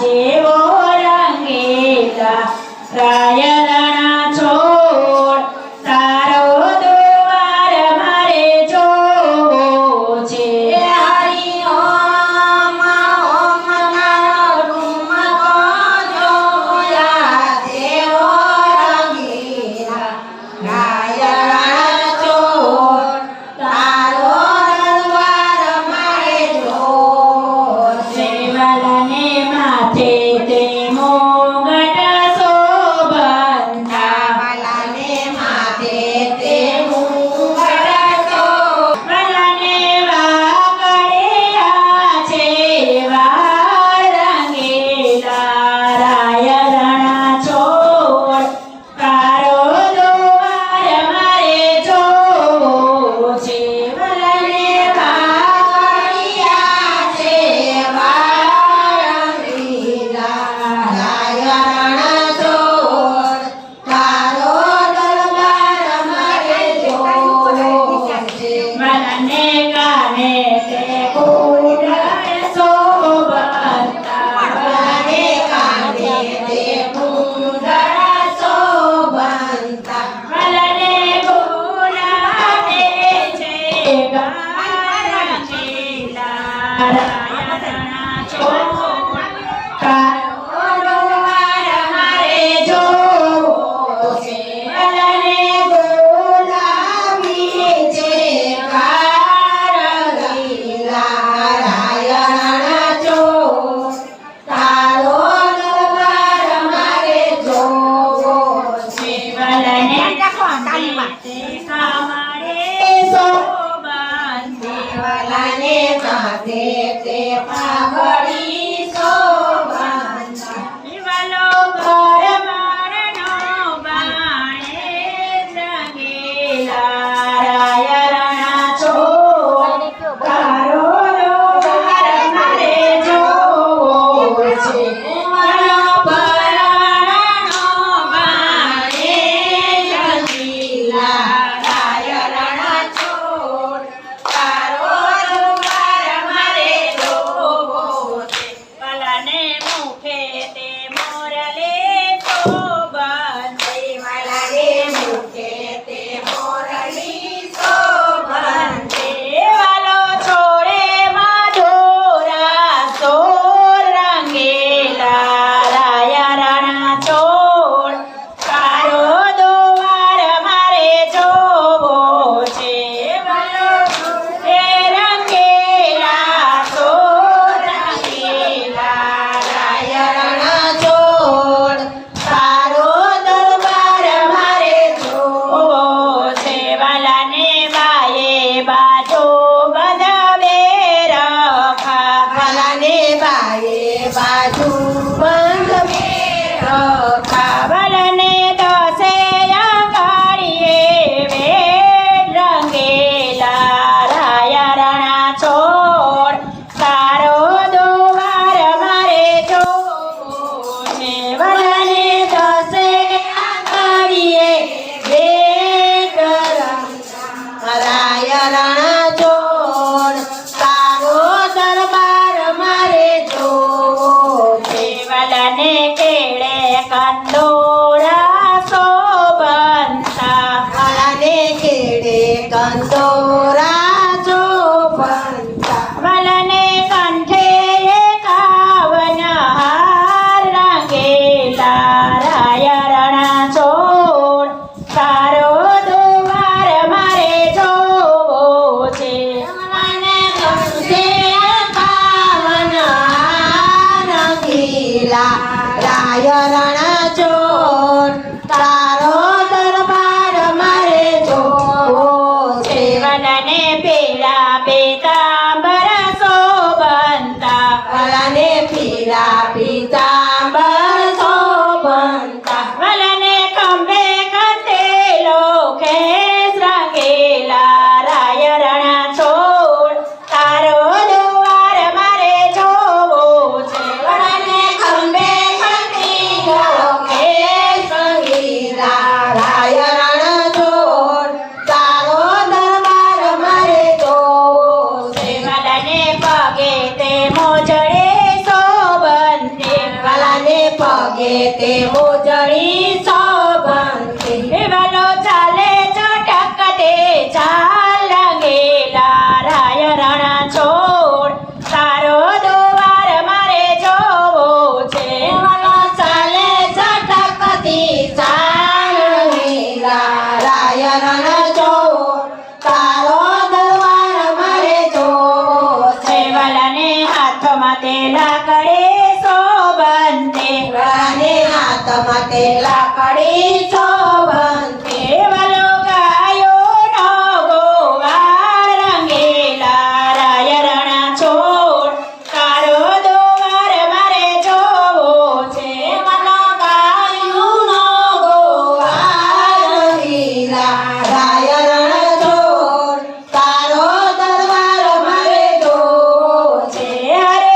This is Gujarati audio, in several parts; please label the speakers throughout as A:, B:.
A: જેવો રંગેલા રાય રણા છોડ તારો દ્વાર મારે જોવો છે
B: હરિ ઓમ ઓમ ડુમ જોયા દેવો રંગીલા રાય રણા છોડ તારો દ્વાર મારે જોવો છે.
A: વલને માથે તે મોગટ શોભંતા
B: વલને માથે તે મુગટ
A: વલને વાગડ્યા છે વાર રંગેલા રાય રણા છોડ તારો દ્વાર મારે જોવો છે વલને
B: વાગડિયા છે વારંગીલા રાય રણા છોડ તારો દરબાર મારે જોવો છે.
A: વલને ગાને તે કુંડળ શોભંતા
B: વલને કાંઠે તે કુંડળ શોભંતા
A: વલને ગુલાબે છે ગારંગીલા રાય રણા છોડ તારો દ્વાર મારે જોવો છે વલને
B: ગુલાબી છે વારંગીલા રાય રણા છોડ તારો દરબાર મારે જોવો છે.
A: વલને તે કામળે શોભંતી
B: વલને કાંઠે તે પાઘડી શોભંતા
A: વલો ઘર મારનો બાણે રંગેલા રાય રણા છોડ તારો દ્વાર મારે જોવો છે વલો ભરણનો બાણે રંગેલા
B: રાય રણા છોડ તારો દ્વાર મારે જોવો છે.
A: વલને મુખે તે મોરલે શોભંતી
B: વલને મુખે તે મોરલી શોભંતી
A: વાલો છોડે માધોરા સોર રંગેલા રાય રણા છોડ તારો દ્વાર મારે જોવો છે વાલો એ રંગેલા સોર રંગેલા
B: રાય રણા છોડ તારો દરબાર મારે જોવો
A: છે વાલાને બાયે બાજો બધાવે રખા
B: વલને બાયે બાજુ બંધ રખા
A: વલને દસે આંગળીએ વેદ રંગેલા રાય રણા છોડ તારો દ્વાર મારે જોવો છે વલને દસે આંગળીએ વેદ
B: રાય રણા છોડ તારો દરબાર મારે જોવો છે.
A: વલને કેળે કંદોરા શોભંતા
B: વલને કેડે કંદોરા શોભંતા
A: વલને કંઠે એકાવન હાર રંગેલા રાય રણા છોડ તારો દ્વાર મારે જોવો છે
B: વલને કંઠે પાવન રંગીલા રાય રણા છોડ તારો દરબાર મારે જોવો છે.
A: વલને પીળા પીતાંબર શોભંતા
B: વલને પીળા પીતાંબર શોભંતા
A: વલને ખંભે કંઠેલો ખેસ રંગેલા રાય રણા છોડ તારો દ્વાર મારે જોવો છે
B: વલને ખંભે ખંડીલો કેસ રંગીલા રાય રણા છોડ તારો દરબાર મારે જોવો છે.
A: વલને પગે તે મોજડે શોભંતી લાકડી શોભંતે
B: અને હાથમાં તે લાકડી શોભંતે
A: વાલો ગાયોનો ગોવાર રંગેલા રાય રણા છોડ તારો દોવાર મારે જોવો છે
B: વાલો ગાયુંનો ગોવાર રંગીલા રાય રણ છોડ તારો દરબાર મારે જોવો છે.
A: હરે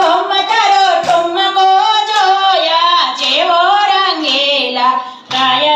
A: ઓમ તારો ઠુમકો જોયા જેવો રંગેલા રાય